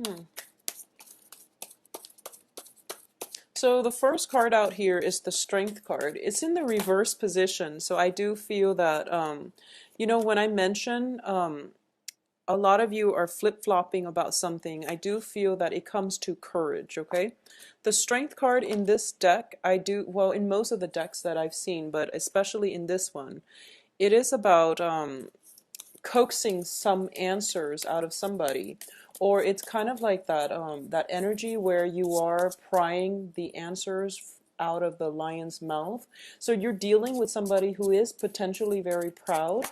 Hmm. So the first card out here is the Strength card. It's in the reverse position, so I do feel that, when I mention a lot of you are flip-flopping about something, I do feel that it comes to courage, okay? The Strength card in this deck, well, in most of the decks that I've seen, but especially in this one, it is about coaxing some answers out of somebody, or it's kind of like that energy where you are prying the answers out of the lion's mouth. So you're dealing with somebody who is potentially very proud,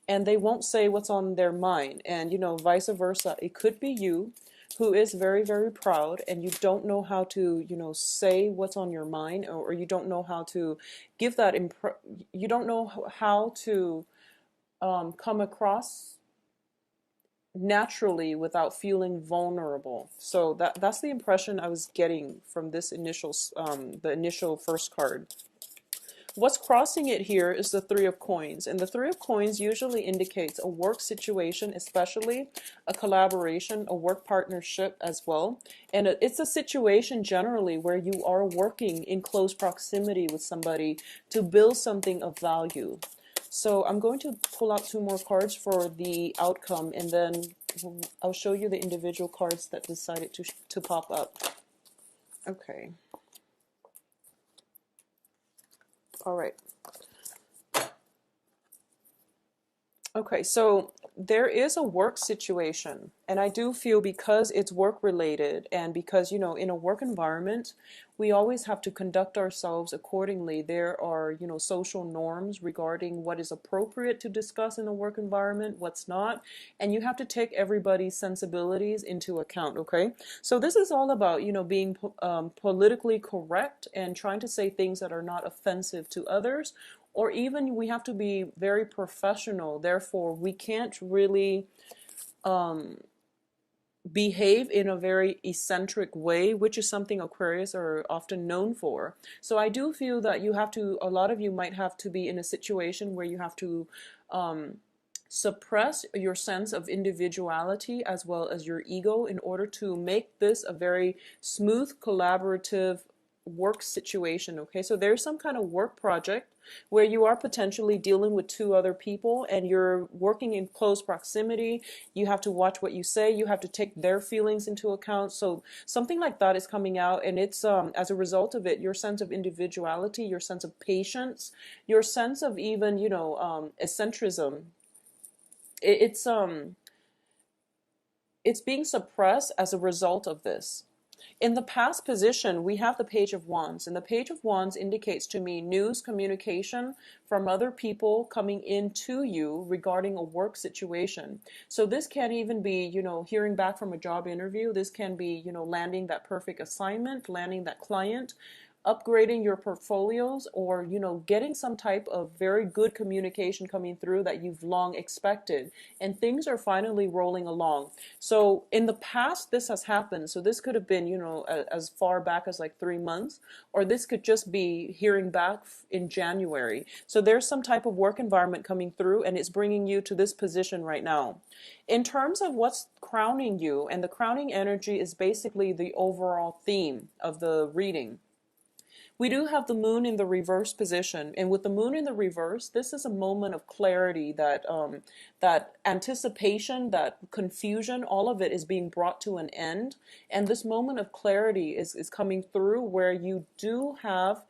and they won't say what's on their mind, and vice versa. It could be you who is very, very proud, and you don't know how to say what's on your mind, or you don't know how to give that you don't know how to come across naturally without feeling vulnerable. So that's the impression I was getting from this the initial first card. What's crossing it here is the Three of Coins, and the Three of Coins usually indicates a work situation, especially a collaboration, a work partnership as well. And it's a situation generally where you are working in close proximity with somebody to build something of value. So I'm going to pull out two more cards for the outcome, and then I'll show you the individual cards that decided to pop up. Okay. All right. Okay, so there is a work situation, and I do feel because it's work related, and because, in a work environment, we always have to conduct ourselves accordingly. There are, social norms regarding what is appropriate to discuss in a work environment, what's not, and you have to take everybody's sensibilities into account, okay? So this is all about, being politically correct and trying to say things that are not offensive to others, or even we have to be very professional. Therefore, we can't really behave in a very eccentric way, which is something Aquarius are often known for. So I do feel that a lot of you might have to be in a situation where you have to suppress your sense of individuality as well as your ego in order to make this a very smooth, collaborative work situation. Okay, so there's some kind of work project where you are potentially dealing with two other people and you're working in close proximity. You have to watch what you say, you have to take their feelings into account. So something like that is coming out, and it's as a result of it, your sense of individuality, your sense of patience, your sense of even eccentricism, it, it's um it's being suppressed as a result of this. In the past position, we have the Page of Wands, and the Page of Wands indicates to me news, communication from other people coming into you regarding a work situation. So this can even be, hearing back from a job interview. This can be, landing that perfect assignment, landing that client, upgrading your portfolios, or getting some type of very good communication coming through that you've long expected, and things are finally rolling along. So in the past this has happened, so this could have been as far back as like 3 months, or this could just be hearing back in January. So there's some type of work environment coming through, and it's bringing you to this position right now. In terms of what's crowning you, and the crowning energy is basically the overall theme of the reading. We do have the moon in the reverse position, and with the moon in the reverse, this is a moment of clarity, that anticipation, that confusion, all of it is being brought to an end, and this moment of clarity is coming through where you do have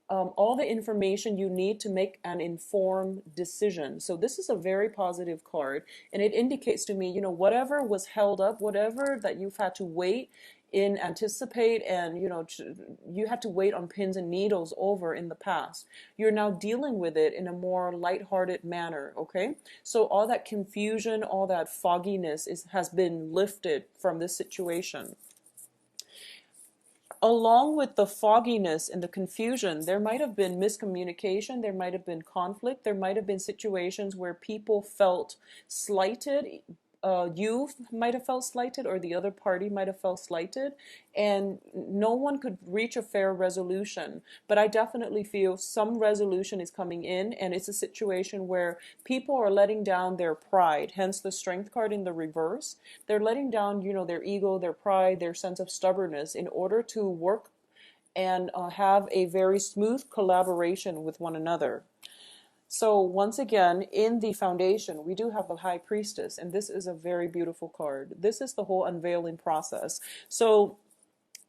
all the information you need to make an informed decision. So this is a very positive card, and it indicates to me, whatever was held up, whatever that you've had to wait in anticipate, and you had to wait on pins and needles over in the past, you're now dealing with it in a more lighthearted manner. Okay, so all that confusion, all that fogginess has been lifted from this situation. Along with the fogginess and the confusion, there might have been miscommunication, there might have been conflict, there might have been situations where people felt slighted you might have felt slighted or the other party might have felt slighted, and no one could reach a fair resolution. But I definitely feel some resolution is coming in, and it's a situation where people are letting down their pride, hence the strength card in the reverse. They're letting down, their ego, their pride, their sense of stubbornness in order to work and have a very smooth collaboration with one another. So once again, in the foundation, we do have the High Priestess, and this is a very beautiful card. This is the whole unveiling process. So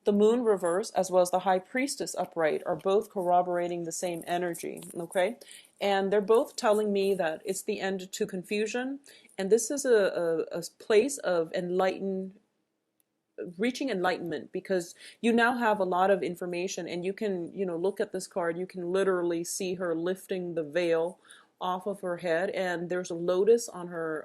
the Moon reverse as well as the High Priestess upright are both corroborating the same energy, okay? And they're both telling me that it's the end to confusion, and this is a place of reaching enlightenment, because you now have a lot of information, and you can, look at this card, you can literally see her lifting the veil off of her head, and there's a lotus on her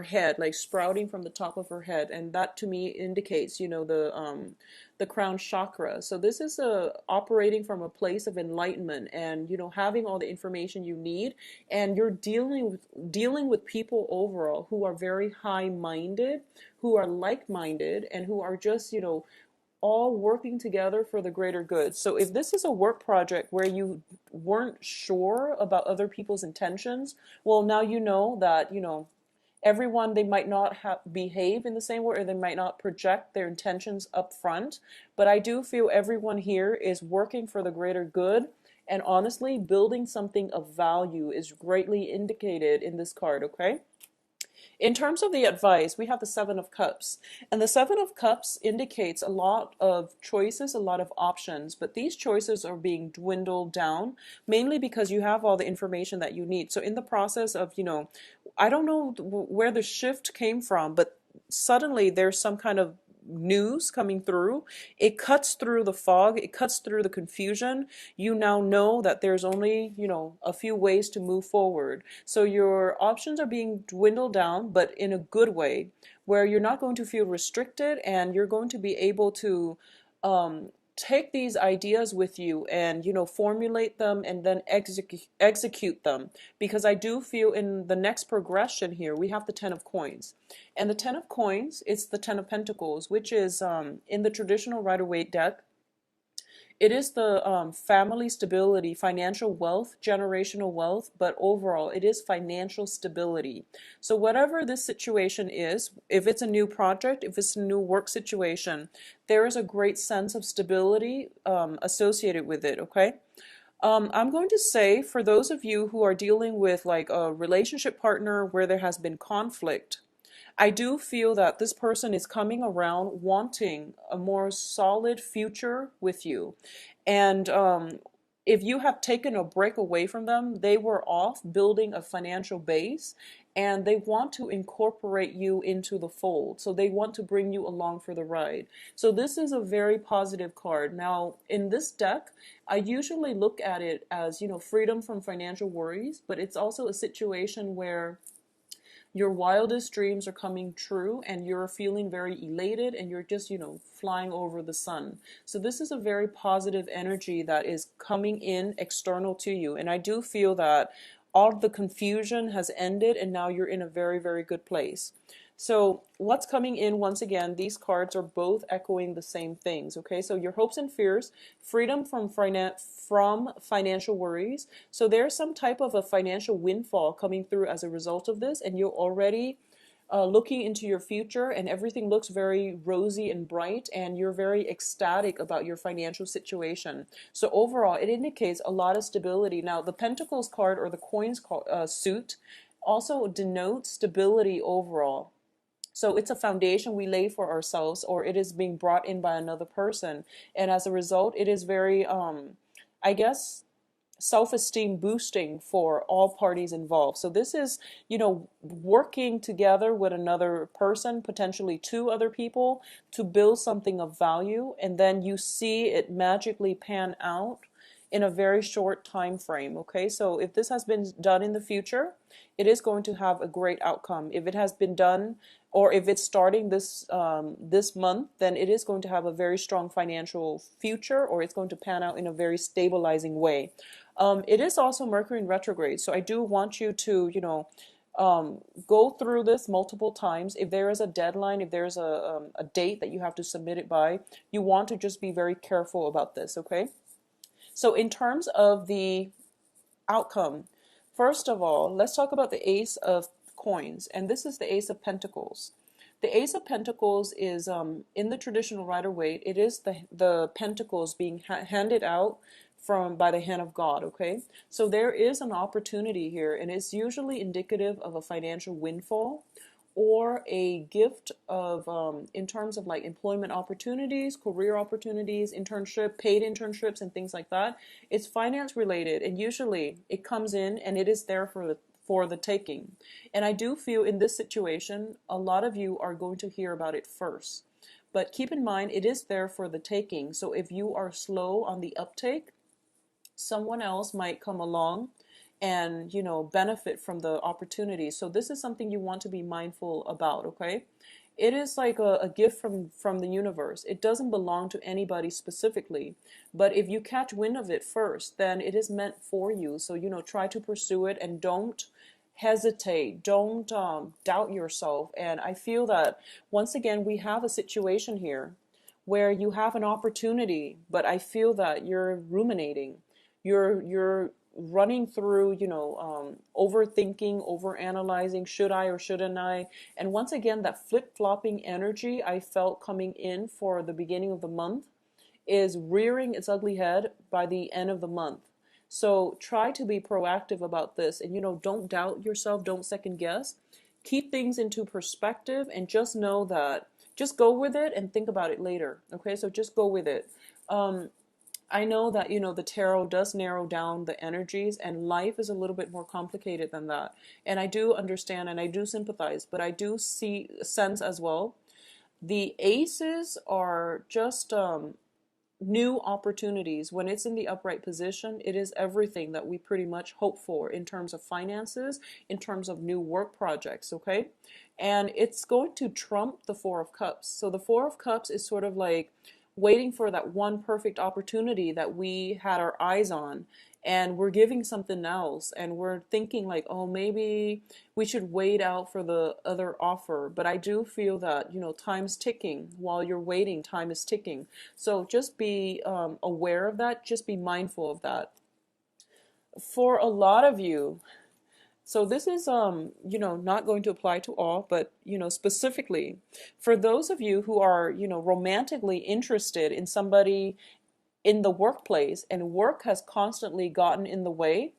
head, like sprouting from the top of her head, and that to me indicates, the crown chakra. So this is operating from a place of enlightenment, and having all the information you need, and you're dealing with people overall who are very high-minded, who are like-minded, and who are just all working together for the greater good. So if this is a work project where you weren't sure about other people's intentions, well, now you know that everyone, they might not behave in the same way, or they might not project their intentions up front, but I do feel everyone here is working for the greater good, and honestly building something of value is greatly indicated in this card, okay? In terms of the advice, we have the Seven of Cups. And the Seven of Cups indicates a lot of choices, a lot of options, but these choices are being dwindled down, mainly because you have all the information that you need. So in the process of, I don't know where the shift came from, but suddenly there's some kind of news coming through. It cuts through the fog, it cuts through the confusion. You now know that there's only, a few ways to move forward. So your options are being dwindled down, but in a good way, where you're not going to feel restricted, and you're going to be able to take these ideas with you and formulate them and then execute them, because I do feel in the next progression here we have the Ten of Coins, and the Ten of Coins, it's the Ten of Pentacles, which is in the traditional Rider-Waite deck. It is the family stability, financial wealth, generational wealth, but overall it is financial stability. So whatever this situation is, if it's a new project, if it's a new work situation, there is a great sense of stability associated with it, okay? I'm going to say, for those of you who are dealing with like a relationship partner where there has been conflict, I do feel that this person is coming around wanting a more solid future with you. And if you have taken a break away from them, they were off building a financial base, and they want to incorporate you into the fold. So they want to bring you along for the ride. So this is a very positive card. Now, in this deck, I usually look at it as, freedom from financial worries, but it's also a situation where your wildest dreams are coming true, and you're feeling very elated, and you're just, flying over the sun. So this is a very positive energy that is coming in external to you. And I do feel that all of the confusion has ended, and now you're in a very, very good place. So what's coming in, once again, these cards are both echoing the same things, okay? So your hopes and fears, freedom from financial worries. So there's some type of a financial windfall coming through as a result of this, and you're already looking into your future, and everything looks very rosy and bright, and you're very ecstatic about your financial situation. So overall, it indicates a lot of stability. Now, the Pentacles card, or the Coins suit, also denotes stability overall. So it's a foundation we lay for ourselves, or it is being brought in by another person. And as a result, it is very, I guess, self-esteem boosting for all parties involved. So this is, working together with another person, potentially two other people, to build something of value, and then you see it magically pan out in a very short time frame, okay? So if this has been done in the future, it is going to have a great outcome. If it has been done, or if it's starting this month, then it is going to have a very strong financial future, or it's going to pan out in a very stabilizing way. It is also Mercury in retrograde, so I do want you to, Go through this multiple times. If there is a deadline, if there's a date that you have to submit it by, you want to just be very careful about this, okay? So in terms of the outcome, first of all, let's talk about the Ace of Coins, and this is the Ace of Pentacles. The Ace of Pentacles is, in the traditional Rider-Waite, it is the pentacles being handed out by the hand of God, okay? So there is an opportunity here, and it's usually indicative of a financial windfall or a gift of, in terms of like employment opportunities, career opportunities, internship, paid internships, and things like that. It's finance related, and usually it comes in and it is there for the taking. And I do feel in this situation, a lot of you are going to hear about it first. But keep in mind, it is there for the taking. So if you are slow on the uptake, someone else might come along and, you know, benefit from the opportunity. So this is something you want to be mindful about, okay? It is like a gift from the universe. It doesn't belong to anybody specifically, but if you catch wind of it first, then it is meant for you. So, you know, try to pursue it and don't hesitate. Don't doubt yourself. And I feel that once again, we have a situation here where you have an opportunity, but I feel that you're ruminating. You're running through, you know, overthinking, overanalyzing, should I or shouldn't I? And once again, that flip-flopping energy I felt coming in for the beginning of the month is rearing its ugly head by the end of the month. So try to be proactive about this, and, you know, don't doubt yourself, don't second guess. Keep things into perspective and just know that just go with it and think about it later. Okay, so just go with it. I know that, you know, the tarot does narrow down the energies, and life is a little bit more complicated than that. And I do understand and I do sympathize, but I do sense as well. The aces are just new opportunities. When it's in the upright position, it is everything that we pretty much hope for in terms of finances, in terms of new work projects, okay? And it's going to trump the Four of Cups. So the Four of Cups is sort of like waiting for that one perfect opportunity that we had our eyes on, and we're giving something else, and we're thinking like, oh, maybe we should wait out for the other offer. But I do feel that, you know, time's ticking. While you're waiting, time is ticking. So just be aware of that. Just be mindful of that. For a lot of you, so this is, you know, not going to apply to all, but, you know, specifically for those of you who are, you know, romantically interested in somebody in the workplace and work has constantly gotten in the way,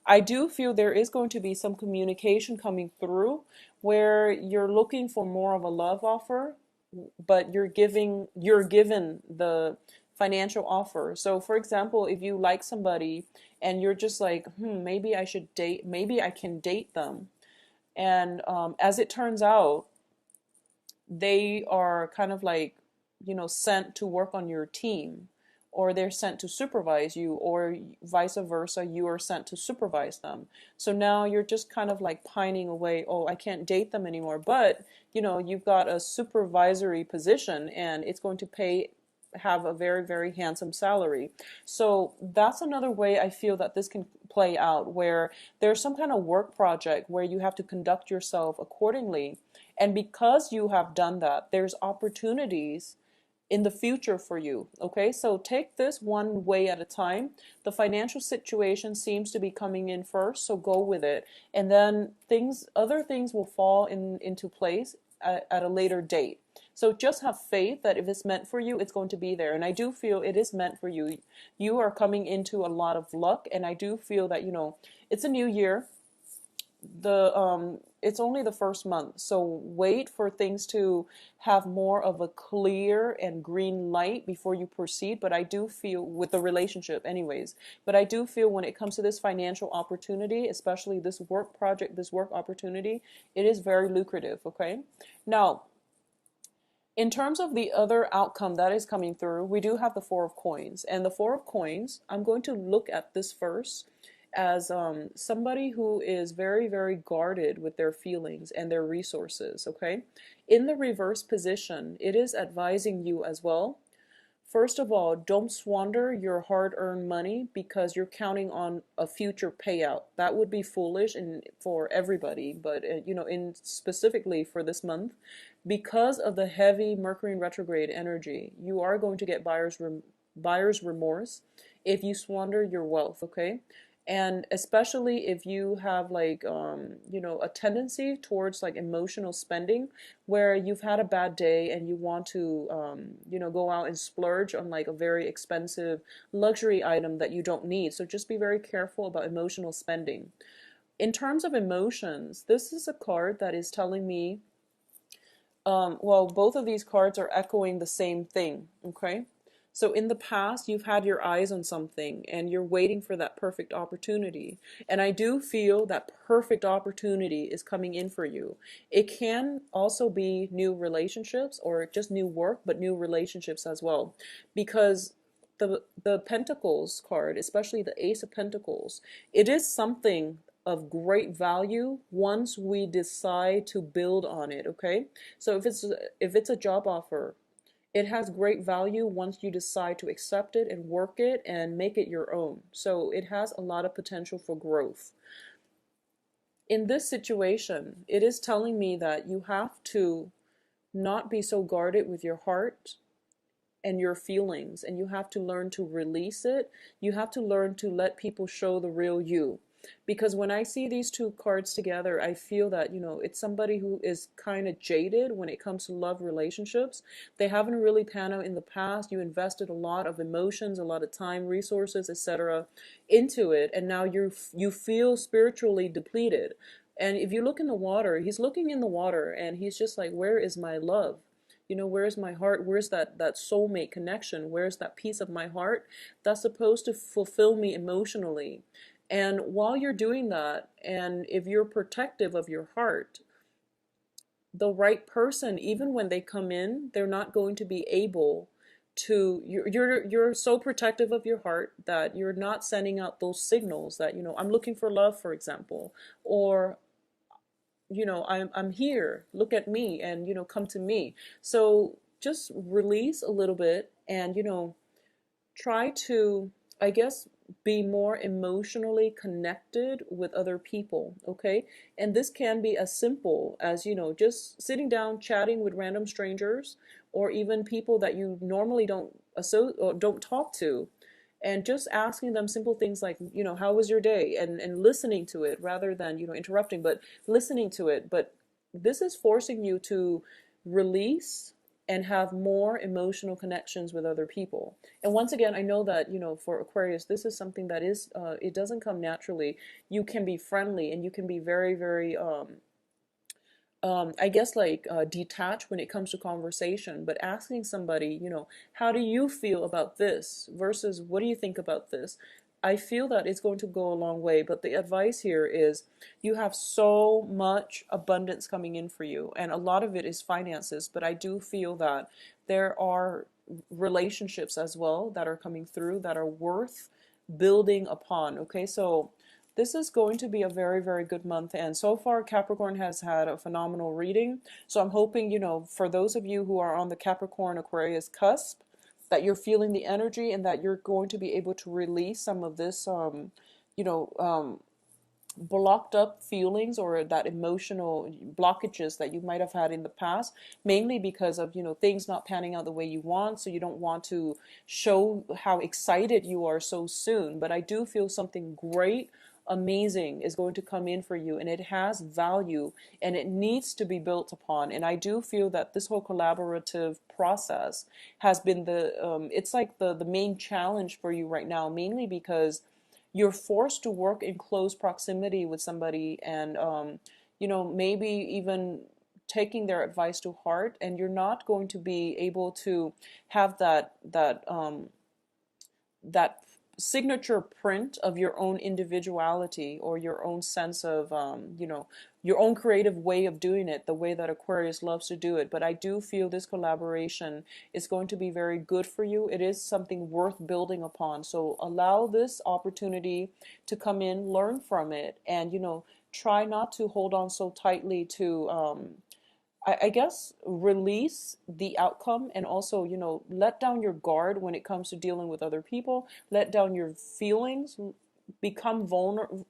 I do feel there is going to be some communication coming through where you're looking for more of a love offer, but you're given the financial offer. So for example, if you like somebody and you're just like, maybe I should date, maybe I can date them. And as it turns out, they are kind of like, you know, sent to work on your team, or they're sent to supervise you, or vice versa, you are sent to supervise them. So now you're just kind of like pining away, oh, I can't date them anymore. But, you know, you've got a supervisory position and it's going to have a very, very handsome salary. So that's another way I feel that this can play out, where there's some kind of work project where you have to conduct yourself accordingly. And because you have done that, there's opportunities in the future for you. Okay, so take this one way at a time. The financial situation seems to be coming in first, so go with it, and then other things will fall into place at a later date. So just have faith that if it's meant for you, it's going to be there. And I do feel it is meant for you. You are coming into a lot of luck, and I do feel that, you know, it's a new year. It's only the first month, so wait for things to have more of a clear and green light before you proceed. But I do feel with the relationship anyways, but I do feel when it comes to this financial opportunity, especially this work project, this work opportunity, it is very lucrative. Okay, now in terms of the other outcome that is coming through, we do have the Four of Coins. And the Four of Coins, I'm going to look at this first as somebody who is very, very guarded with their feelings and their resources, okay? In the reverse position, it is advising you as well First of all, don't squander your hard-earned money because you're counting on a future payout. That would be foolish and for everybody, but in specifically for this month, because of the heavy Mercury in retrograde energy, you are going to get buyer's remorse if you squander your wealth, okay? And especially if you have like a tendency towards like emotional spending, where you've had a bad day and you want to go out and splurge on like a very expensive luxury item that you don't need. So just be very careful about emotional spending. In terms of emotions, this is a card that is telling me, well, both of these cards are echoing the same thing, okay? So in the past, you've had your eyes on something and you're waiting for that perfect opportunity. And I do feel that perfect opportunity is coming in for you. It can also be new relationships or just new work, but new relationships as well. Because the Pentacles card, especially the Ace of Pentacles, it is something of great value once we decide to build on it, okay? So if it's a job offer, it has great value once you decide to accept it and work it and make it your own. So it has a lot of potential for growth. In this situation, it is telling me that you have to not be so guarded with your heart and your feelings, and you have to learn to release it. You have to learn to let people show the real you. Because when I see these two cards together, I feel that, it's somebody who is kind of jaded when it comes to love relationships. They haven't really panned out in the past. You invested a lot of emotions, a lot of time, resources, etc. into it, and now you feel spiritually depleted. And if you look in the water, he's looking in the water and he's just like, where is my love? Where's my heart? Where's that soulmate connection? Where's that piece of my heart that's supposed to fulfill me emotionally? And while you're doing that, and if you're protective of your heart, the right person, even when they come in, they're not going to be able to, you're so protective of your heart that you're not sending out those signals that, I'm looking for love, for example, or I'm here, look at me, and come to me. So just release a little bit and try to, I guess, be more emotionally connected with other people, okay? And this can be as simple as, just sitting down chatting with random strangers, or even people that you normally don't talk to, and just asking them simple things like, how was your day? And listening to it rather than, interrupting, but listening to it. But this is forcing you to release and have more emotional connections with other people. And once again, I know that, for Aquarius, this is something that is, it doesn't come naturally. You can be friendly and you can be very, very, I guess like detached when it comes to conversation, but asking somebody, how do you feel about this versus what do you think about this? I feel that it's going to go a long way, but the advice here is you have so much abundance coming in for you, and a lot of it is finances, but I do feel that there are relationships as well that are coming through that are worth building upon, okay? So this is going to be a very, very good month, and so far Capricorn has had a phenomenal reading. So I'm hoping, for those of you who are on the Capricorn Aquarius cusp, that you're feeling the energy and that you're going to be able to release some of this, you know, um, blocked up feelings or that emotional blockages that you might have had in the past, mainly because of things not panning out the way you want, so you don't want to show how excited you are so soon. But I do feel something great, amazing is going to come in for you, and it has value and it needs to be built upon. And I do feel that this whole collaborative process has been it's like the main challenge for you right now, mainly because you're forced to work in close proximity with somebody, and maybe even taking their advice to heart, and you're not going to be able to have that signature print of your own individuality or your own sense of your own creative way of doing it, the way that Aquarius loves to do it. But I do feel this collaboration is going to be very good for you. It is something worth building upon. So allow this opportunity to come in, learn from it, and try not to hold on so tightly to I guess release the outcome, and also, you know, let down your guard when it comes to dealing with other people. Let down your feelings, become vulnerable,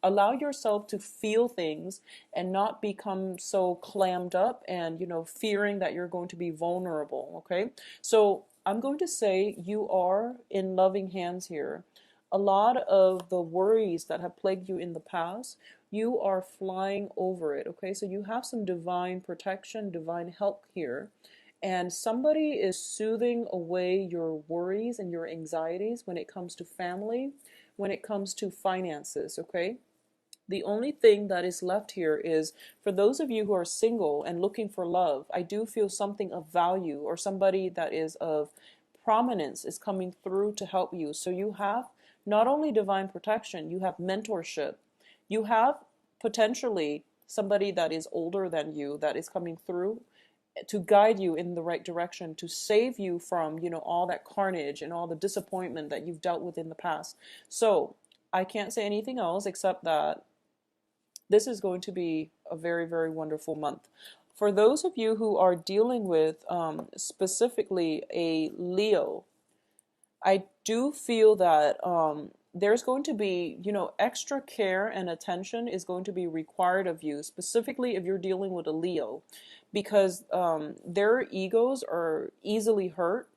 allow yourself to feel things and not become so clammed up and, you know, fearing that you're going to be vulnerable. Okay. So I'm going to say you are in loving hands here. A lot of the worries that have plagued you in the past, you are flying over it. Okay, so you have some divine protection, divine help here, and somebody is soothing away your worries and your anxieties when it comes to family, when it comes to finances. Okay, the only thing that is left here is for those of you who are single and looking for love. I do feel something of value or somebody that is of prominence is coming through to help you. So you have not only divine protection, you have mentorship. You have potentially somebody that is older than you that is coming through to guide you in the right direction, to save you from, you know, all that carnage and all the disappointment that you've dealt with in the past. So I can't say anything else except that this is going to be a very, very wonderful month. For those of you who are dealing with specifically a Leo, I do feel that there's going to be, you know, extra care and attention is going to be required of you, specifically if you're dealing with a Leo, because their egos are easily hurt.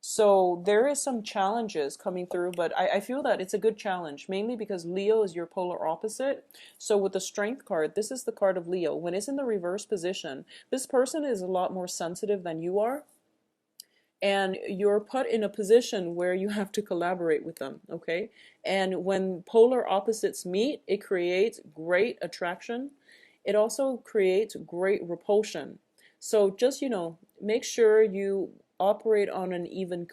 So there is some challenges coming through, but I feel that it's a good challenge, mainly because Leo is your polar opposite. So with the Strength card, this is the card of Leo. When it's in the reverse position, this person is a lot more sensitive than you are, and you're put in a position where you have to collaborate with them. Okay, and when polar opposites meet, it creates great attraction. It also creates great repulsion. So just, you know, make sure you operate on an even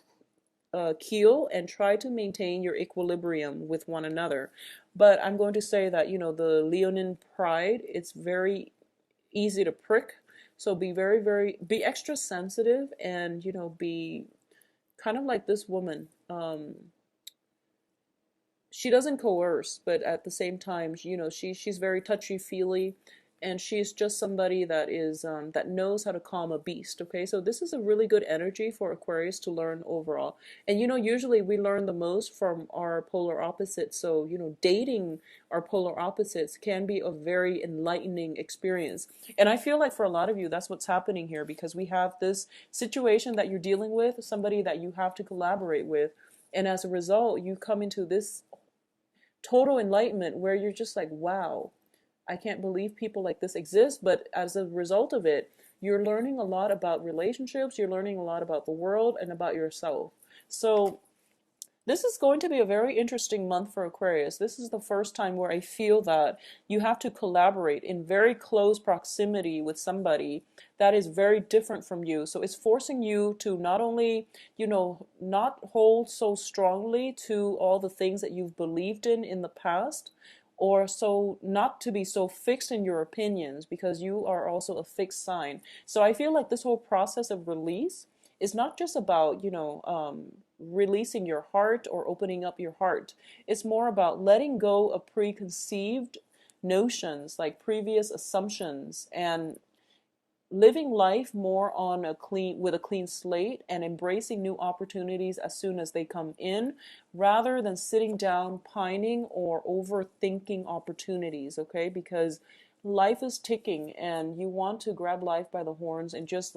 keel and try to maintain your equilibrium with one another. But I'm going to say that, you know, the Leonine pride, it's very easy to prick. So be very, very, be extra sensitive, and, you know, be kind of like this woman. She doesn't coerce, but at the same time, you know, she's very touchy feely, and she's just somebody that is that knows how to calm a beast. Okay, so this is a really good energy for Aquarius to learn overall. And you know, usually we learn the most from our polar opposites. So you know, dating our polar opposites can be a very enlightening experience. And I feel like for a lot of you, that's what's happening here, because we have this situation that you're dealing with, somebody that you have to collaborate with, and as a result, you come into this total enlightenment where you're just like, wow, I can't believe people like this exist. But as a result of it, you're learning a lot about relationships, you're learning a lot about the world and about yourself. So this is going to be a very interesting month for Aquarius. This is the first time where I feel that you have to collaborate in very close proximity with somebody that is very different from you. So it's forcing you to not only, you know, not hold so strongly to all the things that you've believed in the past, or so not to be so fixed in your opinions, because you are also a fixed sign. So I feel like this whole process of release is not just about, you know, releasing your heart or opening up your heart. It's more about letting go of preconceived notions, like previous assumptions, and living life more on a clean with a clean slate, and embracing new opportunities as soon as they come in, rather than sitting down pining or overthinking opportunities. Okay, because life is ticking and you want to grab life by the horns and just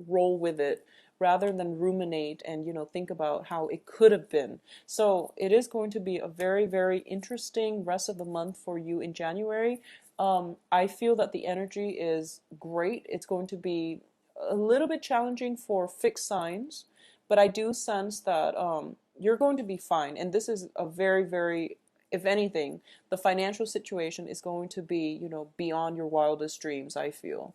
roll with it, rather than ruminate and, you know, think about how it could have been. So it is going to be a very, very interesting rest of the month for you in January. I feel that the energy is great. It's going to be a little bit challenging for fixed signs, but I do sense that you're going to be fine. And this is a very, very, if anything, the financial situation is going to be, you know, beyond your wildest dreams, I feel.